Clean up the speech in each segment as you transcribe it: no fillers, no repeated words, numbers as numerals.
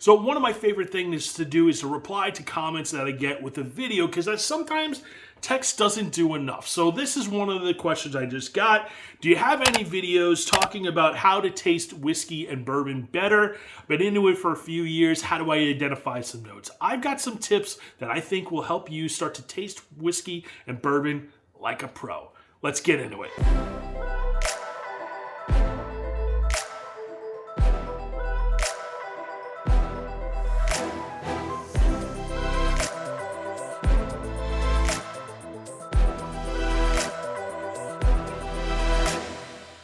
So one of my favorite things to do is to reply to comments that I get with a video, because sometimes text doesn't do enough. So this is one of the questions I just got. Do you have any videos talking about how to taste whiskey and bourbon better? Been into it for a few years. How do I identify some notes? I've got some tips that I think will help you start to taste whiskey and bourbon like a pro. Let's get into it.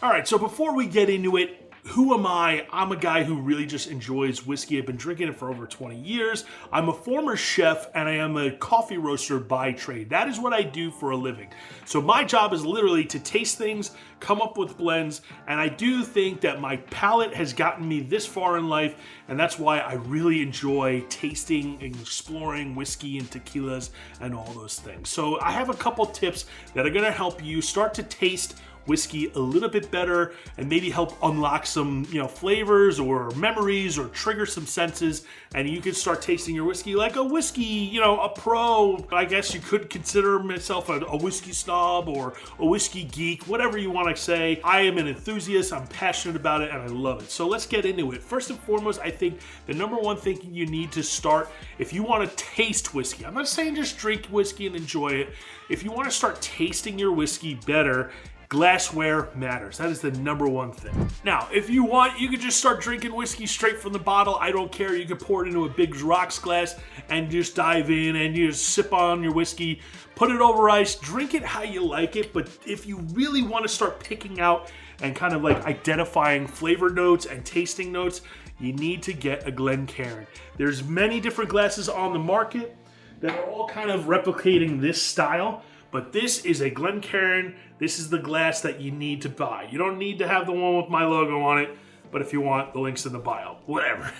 All right, so before we get into it, who am I? I'm a guy who really just enjoys whiskey. I've been drinking it for over 20 years. I'm a former chef and I am a coffee roaster by trade. That is what I do for a living. So my job is literally to taste things, come up with blends, and I do think that my palate has gotten me this far in life, and that's why I really enjoy tasting and exploring whiskey and tequilas and all those things. So I have a couple tips that are gonna help you start to taste whiskey a little bit better and maybe help unlock some, flavors or memories or trigger some senses, and you can start tasting your whiskey like a whiskey, a pro. I guess you could consider myself a whiskey snob or a whiskey geek, whatever you want to say. I am an enthusiast, I'm passionate about it, and I love it. So let's get into it. First and foremost, I think the number one thing you need to start, if you want to taste whiskey, I'm not saying just drink whiskey and enjoy it. If you want to start tasting your whiskey better, glassware matters. That is the number one thing. Now, if you want, you could just start drinking whiskey straight from the bottle. I don't care. You can pour it into a big rocks glass and just dive in and you just sip on your whiskey, put it over ice, drink it how you like it. But if you really want to start picking out and kind of like identifying flavor notes and tasting notes, you need to get a Glencairn. There's many different glasses on the market that are all kind of replicating this style. But this is a Glencairn. This is the glass that you need to buy. You don't need to have the one with my logo on it, but if you want, the link's in the bio. Whatever.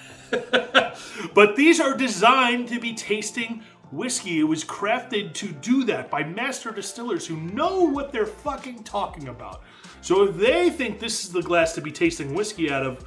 But these are designed to be tasting whiskey. It was crafted to do that by master distillers who know what they're fucking talking about. So if they think this is the glass to be tasting whiskey out of,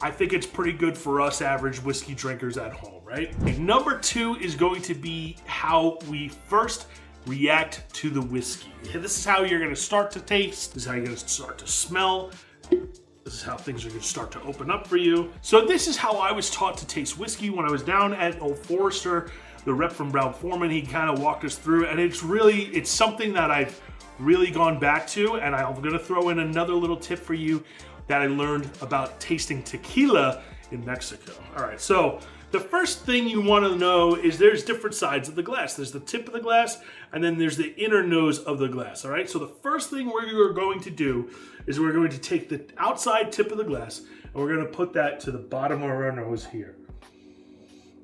I think it's pretty good for us average whiskey drinkers at home, right? And number two is going to be how we first react to the whiskey. This is how you're going to start to taste. This is how you're going to start to smell. This is how things are going to start to open up for you. So this is how I was taught to taste whiskey when I was down at Old Forester. The rep from Brown-Forman, he kind of walked us through, and it's something that I've really gone back to, and I'm going to throw in another little tip for you that I learned about tasting tequila in Mexico. All right, so the first thing you want to know is there's different sides of the glass. There's the tip of the glass, and then there's the inner nose of the glass, all right? So the first thing we're going to do is we're going to take the outside tip of the glass, and we're going to put that to the bottom of our nose here.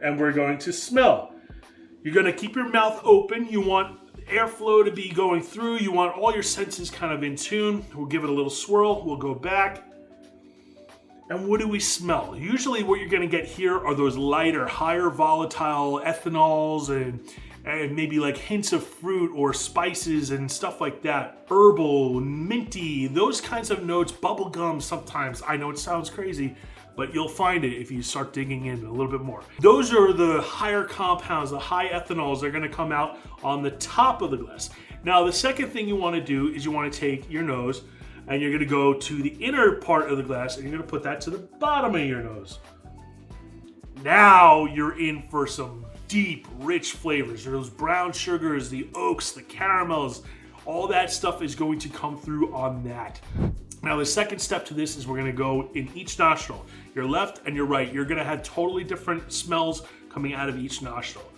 And we're going to smell. You're going to keep your mouth open. You want airflow to be going through. You want all your senses kind of in tune. We'll give it a little swirl. We'll go back. And what do we smell? Usually what you're gonna get here are those lighter, higher volatile ethanols and maybe like hints of fruit or spices and stuff like that. Herbal, minty, those kinds of notes, bubblegum sometimes. I know it sounds crazy, but you'll find it if you start digging in a little bit more. Those are the higher compounds, the high ethanols. They're gonna come out on the top of the glass. Now, the second thing you wanna do is you wanna take your nose and you're gonna go to the inner part of the glass and you're gonna put that to the bottom of your nose. Now you're in for some deep, rich flavors. Those brown sugars, the oaks, the caramels, all that stuff is going to come through on that. Now the second step to this is we're gonna go in each nostril. Your left and your right. You're gonna have totally different smells coming out of each nostril.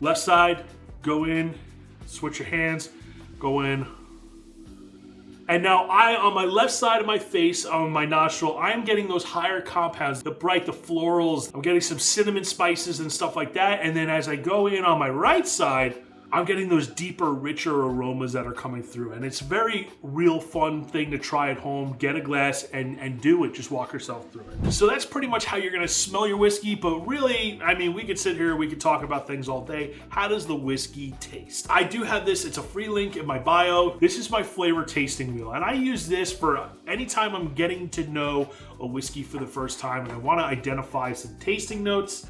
Left side, go in, switch your hands, go in. And now on my left side of my face, on my nostril, I'm getting those higher compounds, the bright, the florals. I'm getting some cinnamon spices and stuff like that. And then as I go in on my right side, I'm getting those deeper, richer aromas that are coming through. And it's a very real fun thing to try at home. Get a glass and do it. Just walk yourself through it. So that's pretty much how you're gonna smell your whiskey. But really, I mean, we could sit here, we could talk about things all day. How does the whiskey taste? I do have this, it's a free link in my bio. This is my flavor tasting wheel. And I use this for anytime I'm getting to know a whiskey for the first time and I wanna identify some tasting notes.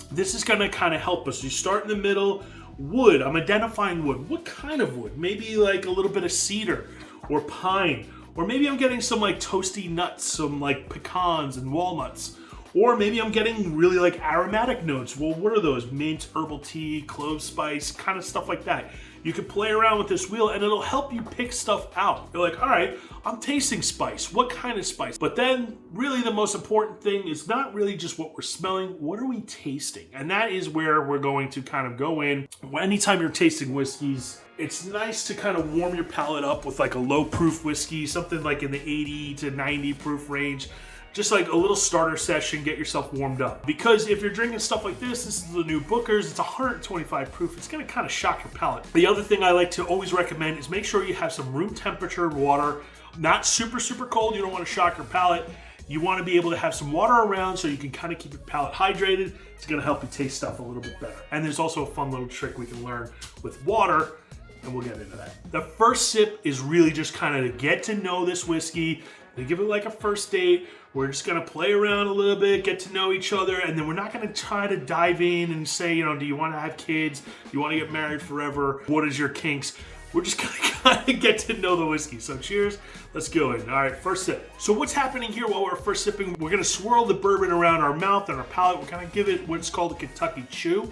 This is gonna kind of help us. You start in the middle. Wood, I'm identifying wood. What kind of wood? Maybe like a little bit of cedar or pine, or maybe I'm getting some like toasty nuts, some like pecans and walnuts, or maybe I'm getting really like aromatic notes. Well, what are those? Mint, herbal tea, clove spice, kind of stuff like that. You can play around with this wheel and it'll help you pick stuff out. You're like, all right, I'm tasting spice. What kind of spice? But then really the most important thing is not really just what we're smelling, what are we tasting? And that is where we're going to kind of go in. Anytime you're tasting whiskeys, it's nice to kind of warm your palate up with like a low proof whiskey, something like in the 80 to 90 proof range. Just like a little starter session, get yourself warmed up. Because if you're drinking stuff like this is the new Booker's, it's 125 proof, it's gonna kind of shock your palate. The other thing I like to always recommend is make sure you have some room temperature water, not super, super cold, you don't wanna shock your palate. You wanna be able to have some water around so you can kind of keep your palate hydrated. It's gonna help you taste stuff a little bit better. And there's also a fun little trick we can learn with water, and we'll get into that. The first sip is really just kind of to get to know this whiskey, to give it like a first date. We're just gonna play around a little bit, get to know each other, and then we're not gonna try to dive in and say, you know, do you wanna have kids? Do you wanna get married forever? What is your kinks? We're just gonna kind of get to know the whiskey. So cheers, let's go in. All right, first sip. So what's happening here while we're first sipping, we're gonna swirl the bourbon around our mouth and our palate. We're gonna give it what's called a Kentucky chew.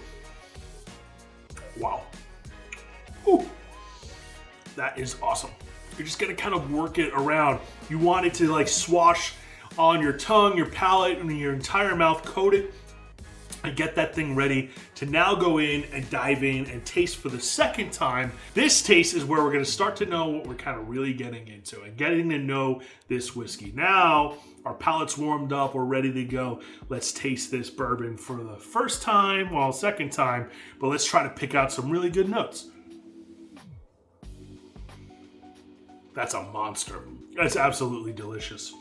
Wow. Ooh. That is awesome. You're just gonna kind of work it around. You want it to like swash on your tongue, your palate, and your entire mouth, coat it, and get that thing ready to now go in and dive in and taste for the second time. This taste is where we're gonna start to know what we're kind of really getting into and getting to know this whiskey. Now, our palate's warmed up, we're ready to go. Let's taste this bourbon for the first time, well, second time, but let's try to pick out some really good notes. That's a monster. That's absolutely delicious.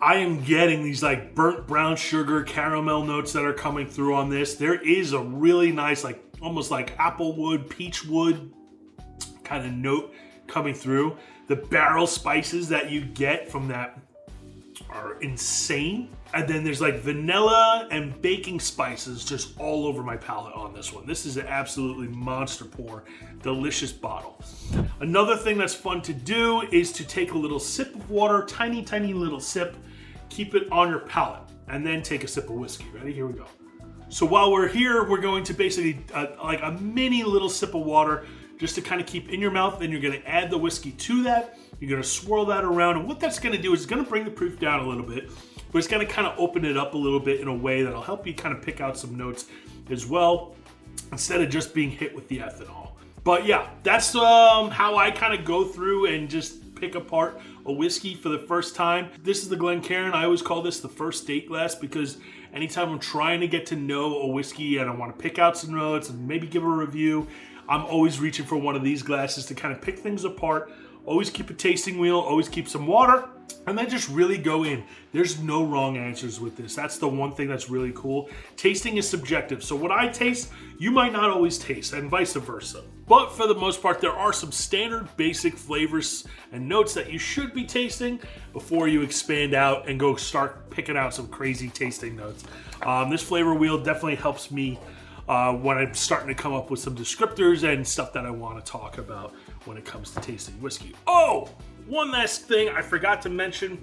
I am getting these like burnt brown sugar caramel notes that are coming through on this. There is a really nice, like almost like applewood, peachwood kind of note coming through. The barrel spices that you get from that are insane. And then there's like vanilla and baking spices just all over my palate on this one. This is an absolutely monster pour, delicious bottle. Another thing that's fun to do is to take a little sip of water, tiny, tiny little sip, keep it on your palate, and then take a sip of whiskey. Ready? Here we go. So while we're here, we're going to basically like a mini little sip of water just to kind of keep in your mouth. Then you're gonna add the whiskey to that. You're gonna swirl that around. And what that's gonna do is it's gonna bring the proof down a little bit, but it's gonna kind of open it up a little bit in a way that'll help you kind of pick out some notes as well, instead of just being hit with the ethanol. But yeah, that's how I kind of go through and just pick apart a whiskey for the first time. This is the Glencairn. I always call this the first date glass because anytime I'm trying to get to know a whiskey and I want to pick out some notes and maybe give a review, I'm always reaching for one of these glasses to kind of pick things apart. Always keep a tasting wheel, always keep some water, and then just really go in. There's no wrong answers with this. That's the one thing that's really cool. Tasting is subjective. So what I taste, you might not always taste, and vice versa. But for the most part, there are some standard basic flavors and notes that you should be tasting before you expand out and go start picking out some crazy tasting notes. This flavor wheel definitely helps me when I'm starting to come up with some descriptors and stuff that I want to talk about when it comes to tasting whiskey. Oh, one last thing I forgot to mention.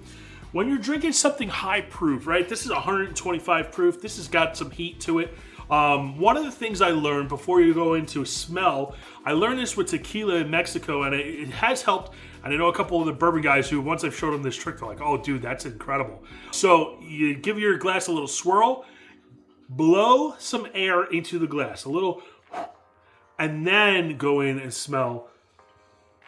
When you're drinking something high proof, right? This is 125 proof. This has got some heat to it. One of the things I learned before you go into smell, I learned this with tequila in Mexico, and it has helped. And I know a couple of the bourbon guys who, once I've showed them this trick, they're like, oh, dude, that's incredible. So you give your glass a little swirl, blow some air into the glass, a little, and then go in and smell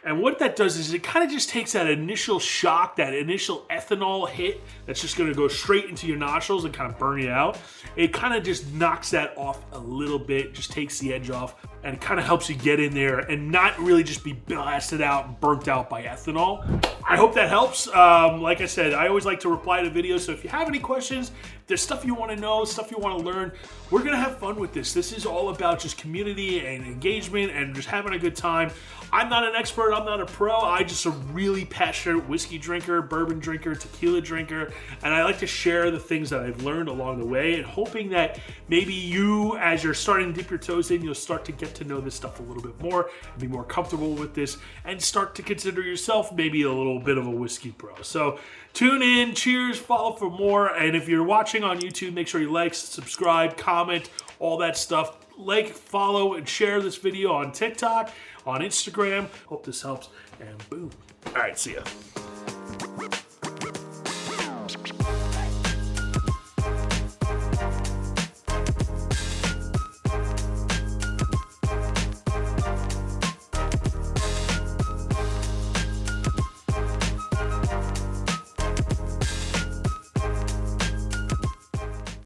And what that does is it kind of just takes that initial shock, that initial ethanol hit that's just gonna go straight into your nostrils and kind of burn you out. It kind of just knocks that off a little bit, just takes the edge off, and it kind of helps you get in there and not really just be blasted out and burnt out by ethanol. I hope that helps. Like I said, I always like to reply to videos, so if you have any questions, if there's stuff you want to know, stuff you want to learn, we're gonna have fun with this. This is all about just community and engagement and just having a good time. I'm not an expert, I'm not a pro, I'm just a really passionate whiskey drinker, bourbon drinker, tequila drinker, and I like to share the things that I've learned along the way, and hoping that maybe you, as you're starting to dip your toes in, you'll start to get to know this stuff a little bit more, and be more comfortable with this, and start to consider yourself maybe a little bit of a whiskey pro. So tune in, cheers, follow for more, and if you're watching on YouTube, make sure you like, subscribe, comment, all that stuff. Like, follow, and share this video on TikTok, on Instagram. Hope this helps, and boom. All right, see ya.